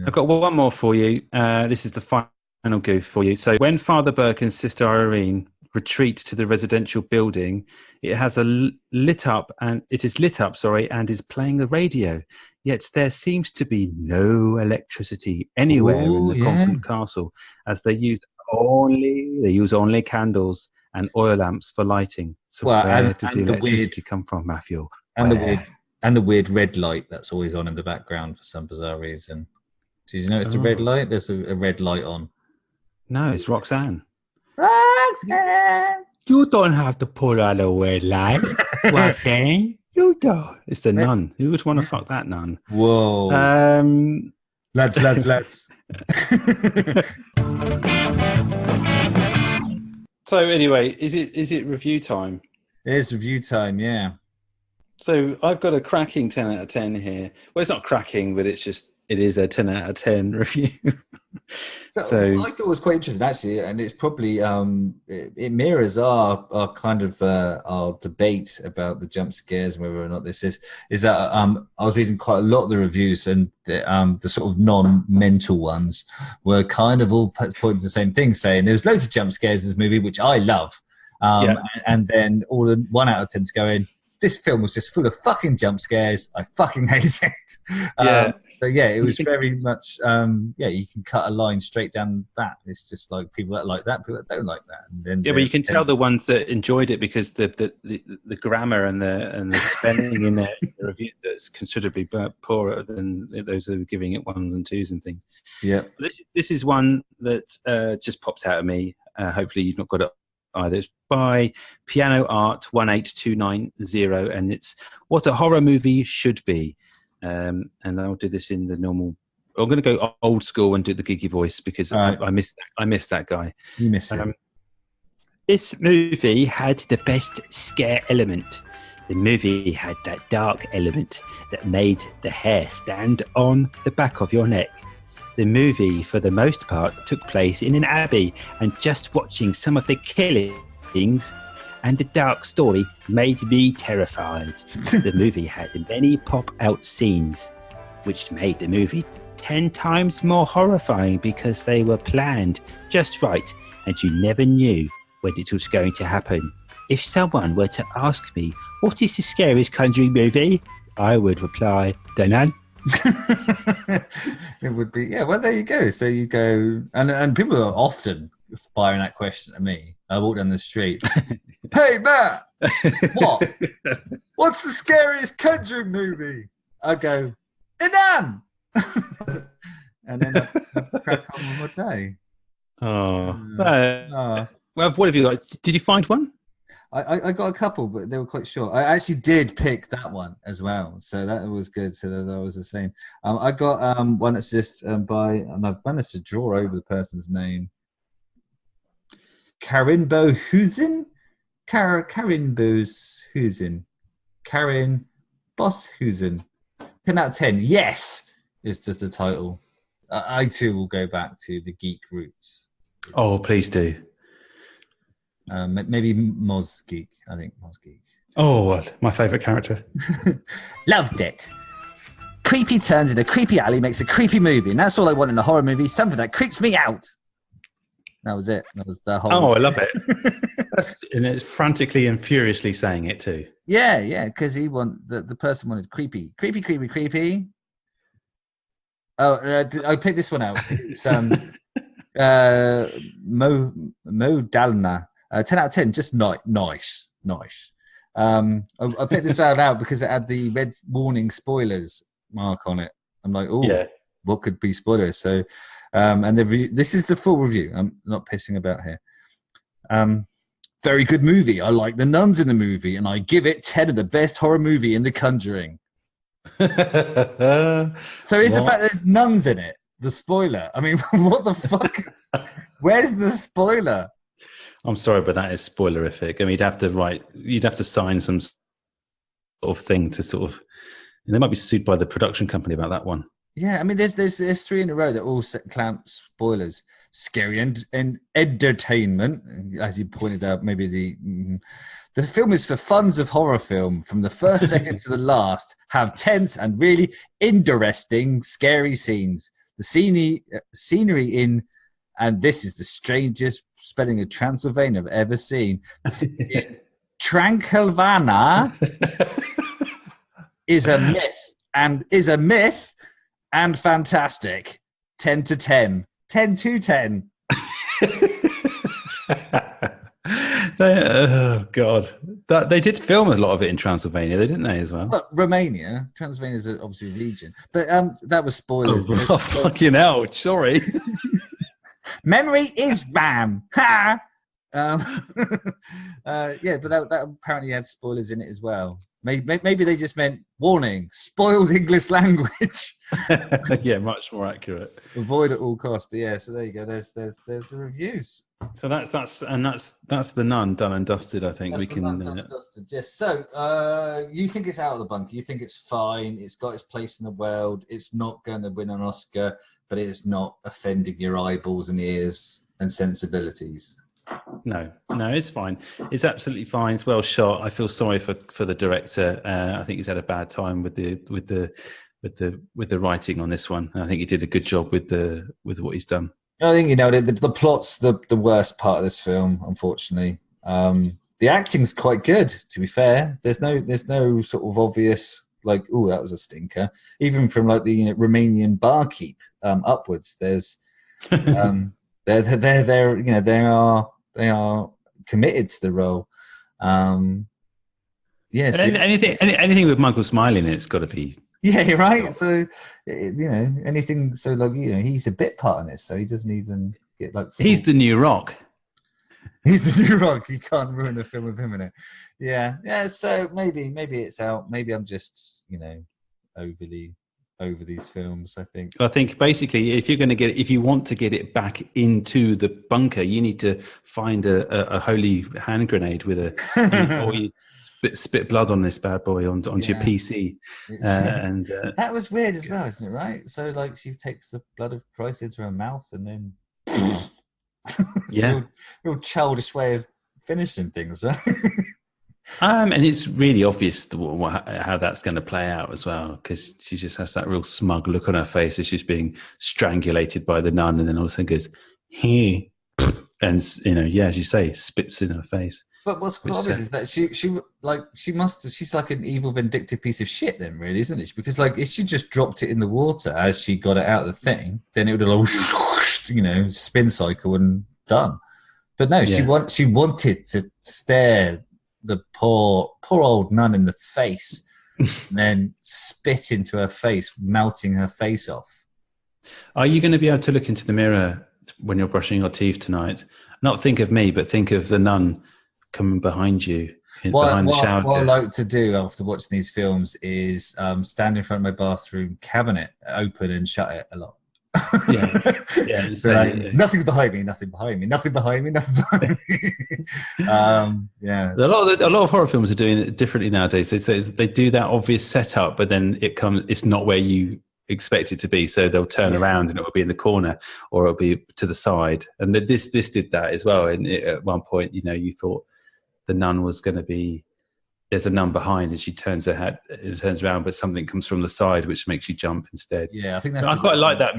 I've got one more for you. This is the final goof for you. So when Father Burke and Sister Irene retreat to the residential building, it is lit up and is playing the radio. Yet there seems to be no electricity anywhere in the convent castle, as they use only candles and oil lamps for lighting. So where did the electricity come from, Matthew? And the weird red light that's always on in the background for some bizarre reason. Did you notice the red light? There's a red light on. No, it's Roxanne. Roxanne! You don't have to put on a red light, Roxanne. You don't. It's the nun. Who would want to fuck that nun? Whoa. Lads. So anyway, is it review time? It is review time, yeah. So I've got a cracking 10 out of 10 here. Well, it's not cracking, but it is a 10 out of 10 review. So I thought it was quite interesting, actually, and it's probably it mirrors our kind of our debate about the jump scares and whether or not this is that I was reading quite a lot of the reviews, and the sort of non-mental ones were kind of all pointing to the same thing, saying there's loads of jump scares in this movie, which I love, and then all the 1 out of 10's going, this film was just full of fucking jump scares. I fucking hate it. But yeah, it was very much, you can cut a line straight down that. It's just like people that like that, people that don't like that. And then but you can tell the ones that enjoyed it because the grammar and the spelling in the review that's considerably poorer than those who are giving it 1s and 2s and things. Yeah. This is one that just popped out at me. Hopefully you've not got it either. It's by Piano Art 18290, and it's what a horror movie should be. And I'll do this in the normal. I'm going to go old school and do the geeky voice because I missed that guy. You missed him. This movie had the best scare element. The movie had that dark element that made the hair stand on the back of your neck. The movie, for the most part, took place in an abbey, and just watching some of the killings and the dark story made me terrified. The movie had many pop-out scenes, which made the movie 10 times more horrifying because they were planned just right and you never knew when it was going to happen. If someone were to ask me, what is the scariest Conjuring movie? I would reply, The Nun. It would be, yeah, well, there you go. So you go, and people are often firing that question at me. I walk down the street. Hey, Matt, what? What's the scariest Conjuring movie? I go, The Nun! And then I crack on with my day. Well, what have you got? Did you find one? I got a couple, but they were quite short. I actually did pick that one as well, so that was good. So that was the same. I got one that's just by, and I've managed to draw over the person's name. Karin Bohusin? Karin Bohusin. Karin Bohusin. 10 out of 10. Yes! Is just the title. I too will go back to the geek roots. Oh, please do. Maybe Moz Geek. I think Moz Geek. Oh, my favourite character. Loved it. Creepy turns in a creepy alley makes a creepy movie, and that's all I want in a horror movie. Something that creeps me out. That was it. That was the whole. Oh, I love it. And it's frantically and furiously saying it too. Yeah, because the person wanted creepy. Oh, I picked this one out. It's Mo Dalna. 10 out of 10, just nice. I picked this one out because it had the red warning spoilers mark on it. I'm like, oh, yeah. What could be spoilers? So, and this is the full review. I'm not pissing about here. Very good movie. I like the nuns in the movie, and I give it 10 of the best horror movie in The Conjuring. So it's the fact there's nuns in it. The spoiler. I mean, what the fuck? Where's the spoiler? I'm sorry, but that is spoilerific. I mean, you'd have to sign some sort of thing to sort of. And they might be sued by the production company about that one. Yeah, I mean, there's 3 in a row that all clamp spoilers. Scary and entertainment, as you pointed out. Maybe the film is for fans of horror film. From the first second to the last, have tense and really interesting, scary scenes. The scenery in, and this is the strangest spelling of Transylvania I've ever seen. Tranquilvana is a myth and fantastic. 10 to 10. 10 to 10. Oh God, they did film a lot of it in Transylvania, didn't they, as well? But Romania, Transylvania is obviously a region, but that was spoilers. Oh, fucking hell! Sorry. Memory is RAM. Ha! Yeah, but that apparently had spoilers in it as well. Maybe they just meant warning, spoils English language. Yeah, much more accurate. Avoid at all costs. But yeah, so there you go. There's the reviews. So that's the Nun done and dusted. I think that's done and dusted. Yes. So you think it's out of the bunker? You think it's fine? It's got its place in the world. It's not going to win an Oscar, but it's not offending your eyeballs and ears and sensibilities. No, it's fine. It's absolutely fine. It's well shot. I feel sorry for the director. I think he's had a bad time with the writing on this one. I think he did a good job with what he's done. I think the plot's the worst part of this film, unfortunately. The acting's quite good, to be fair. There's no sort of obvious like, oh, that was a stinker. Even from like the Romanian barkeep upwards, there's they are committed to the role. Yes. Anything with Michael Smiley in it's got to be. Yeah, you're right. So anything. So like he's a bit part in this, so he doesn't even get like. He's the new Rock. He's the new Rock. You can't ruin a film with him in it. Yeah. So maybe it's out. Maybe I'm just overly over these films. I think basically, if you want to get it back into the bunker, you need to find a holy hand grenade with or you spit blood on this bad boy onto your PC. And that was weird as well, isn't it? Right. So like she takes the blood of Christ into her mouth and then. Yeah. Real childish way of finishing things, right? And it's really obvious how that's going to play out as well, because she just has that real smug look on her face as she's being strangulated by the nun, and then all of a sudden goes, "Hey," and as you say, spits in her face. But what's obvious is that she's like an evil, vindictive piece of shit, then, really, isn't it? Because if she just dropped it in the water as she got it out of the thing, then it would have spin cycle and done. But no, she wanted to stare the poor old nun in the face, and then spit into her face, melting her face off. Are you going to be able to look into the mirror when you're brushing your teeth tonight? Not think of me, but think of the nun coming behind you behind the shower. What I like to do after watching these films is stand in front of my bathroom cabinet, open and shut it a lot. Nothing's behind me, nothing behind me, nothing behind me, nothing behind me. A lot of horror films are doing it differently nowadays. They do that obvious setup, but then it's not where you expect it to be, so they'll turn around and it will be in the corner or it'll be to the side. And this did that as well. And at one point, you thought the nun was going to be, there's a nun behind and she turns her head, it turns around, but something comes from the side which makes you jump instead. Yeah, I think that's. I quite like that.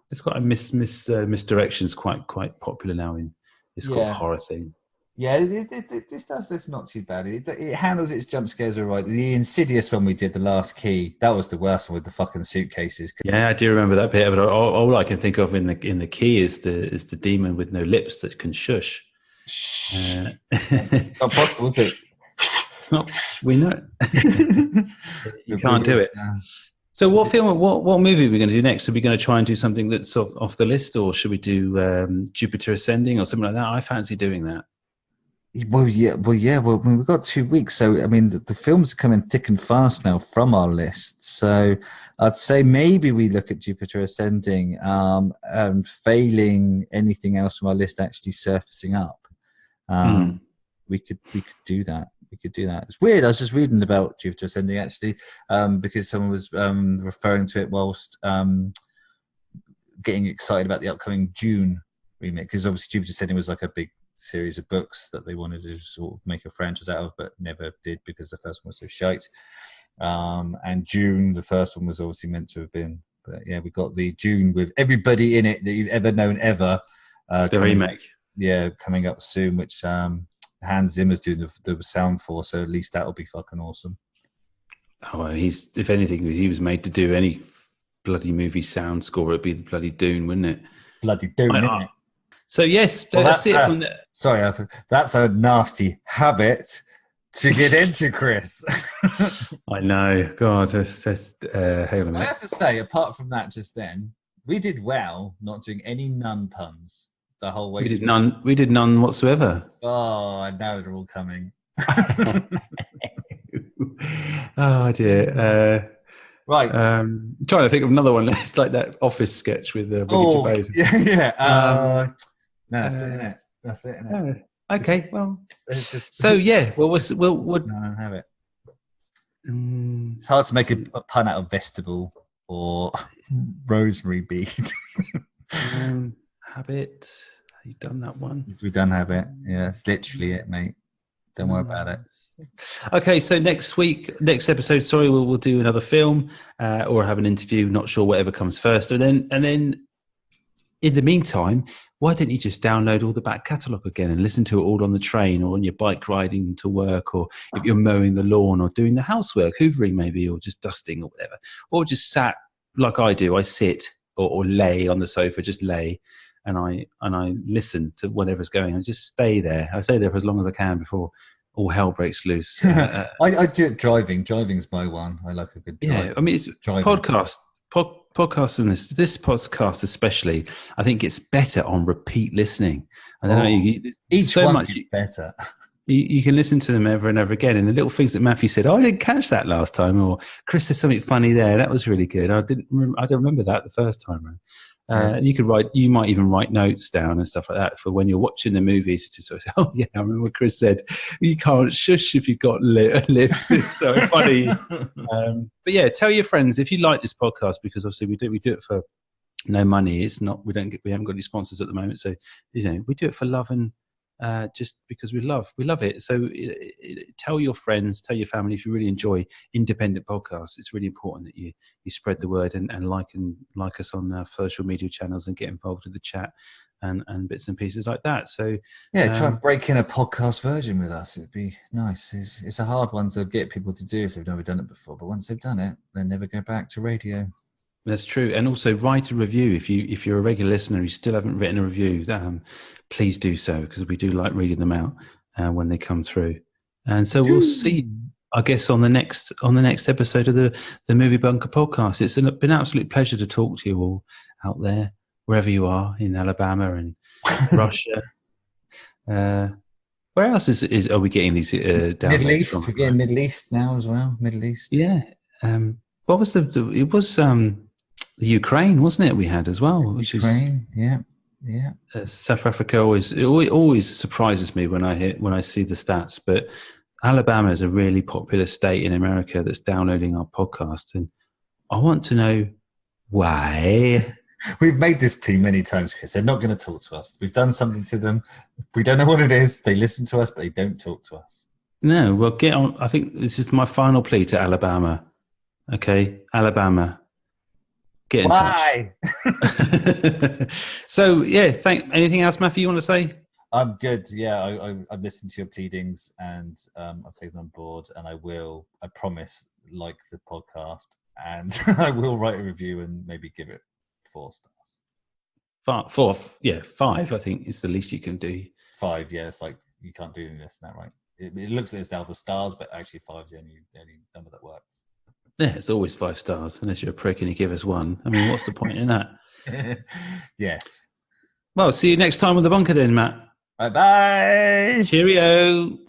It's quite a misdirection's quite popular now in this sort of horror thing. Yeah, this does. It's not too bad. It handles its jump scares all right. The Insidious one we did, The Last Key, that was the worst one with the fucking suitcases. Yeah, I do remember that bit. But all I can think of in the Key is the demon with no lips that can shush. Not possible, is it? It's not. We know. You can't do it. So what film? What movie are we going to do next? Are we going to try and do something that's off the list, or should we do Jupiter Ascending or something like that? I fancy doing that. Well, we've got 2 weeks, so I mean, the films are coming thick and fast now from our list. So I'd say maybe we look at Jupiter Ascending, and failing anything else from our list actually surfacing up. We could do that. It's weird. I was just reading about Jupiter Ascending actually, because someone was referring to it whilst getting excited about the upcoming Dune remake. Because obviously Jupiter Ascending was like a big series of books that they wanted to sort of make a franchise out of, but never did because the first one was so shite. And Dune, the first one, was obviously meant to have been. But yeah, we got the Dune with everybody in it that you've ever known ever. The remake. Yeah, coming up soon, which Hans Zimmer's doing the sound for, so at least that'll be fucking awesome. Oh, well, if anything, he was made to do any bloody movie sound score, it'd be the bloody Dune, wouldn't it? Bloody Dune, isn't it? So yes, that's it from there. Sorry, that's a nasty habit to get into, Chris. I know. God, that's hang on a minute. I have to say, apart from that, just then we did well not doing any nun puns the whole way. We did none whatsoever. Oh, now they're all coming. Oh dear. Right. I'm trying to think of another one. It's like that Office sketch with Ricky Gervais. Yeah. No, that's it, innit? Okay, well. So, yeah, we'll no, I don't have it. It's hard to make a pun out of vegetable or rosemary bead. Habit. Have you done that one? We've done habit. Yeah, that's literally it, mate. Don't worry about it. Okay, so next episode, we'll do another film or have an interview. Not sure, whatever comes first. And then in the meantime, why don't you just download all the back catalogue again and listen to it all on the train or on your bike riding to work, or if you're mowing the lawn or doing the housework, hoovering maybe, or just dusting or whatever, or just sat like I do. I sit or lay on the sofa, just lay, and I listen to whatever's going on. Just stay there. I stay there for as long as I can before all hell breaks loose. I do it driving. Driving's my one. I like a good drive. Yeah, I mean, it's driving. Podcasts and this podcast especially, I think it's better on repeat listening. I don't know. Each so one gets better. You can listen to them over and over again. And the little things that Matthew said, I didn't catch that last time, or Chris said something funny there. That was really good. I don't remember that the first time around. And you might even write notes down and stuff like that for when you're watching the movies to sort of say, oh yeah, I remember what Chris said, you can't shush if you've got lips. It's so funny. But yeah, tell your friends if you like this podcast, because obviously we do it for no money. It's not, we haven't got any sponsors at the moment. So, we do it for love and just because we love it. So tell your friends, tell your family if you really enjoy independent podcasts. It's really important that you spread the word and like us on our social media channels and get involved with the chat and bits and pieces like that. So yeah, try and break in a podcast version with us. It'd be nice. It's a hard one to get people to do if they've never done it before, but once they've done it, they never go back to radio. That's true. And also write a review. If you're a regular listener, you still haven't written a review, please do so, because we do like reading them out when they come through. And so we'll see, I guess, on the next episode of the Movie Bunker podcast. It's been an absolute pleasure to talk to you all out there, wherever you are in Alabama and Russia. Where else are we getting these downloads Middle East. from? We're getting Middle East now as well. Middle East. Yeah. What was it was the Ukraine, wasn't it? We had as well, which Ukraine. Yeah. South Africa always surprises me when I see the stats. But Alabama is a really popular state in America that's downloading our podcast, and I want to know why. We've made this plea many times, Chris. They're not going to talk to us. We've done something to them. We don't know what it is. They listen to us, but they don't talk to us. No, well, get on. I think this is my final plea to Alabama. Okay, Alabama, get in touch. So, yeah, anything else, Matthew, you want to say? I'm good. Yeah, I've listened to your pleadings and I've taken them on board, and I promise, like the podcast, and I will write a review and maybe give it 4 stars. 5, I think, is the least you can do. 5, yeah, it's like you can't do any less than that, right? It looks like it's now the stars, but actually 5 is the only number that works. Yeah, it's always 5 stars, unless you're a prick and you give us 1. I mean, what's the point in that? Yes. Well, see you next time with the bunker then, Matt. Bye-bye. Cheerio.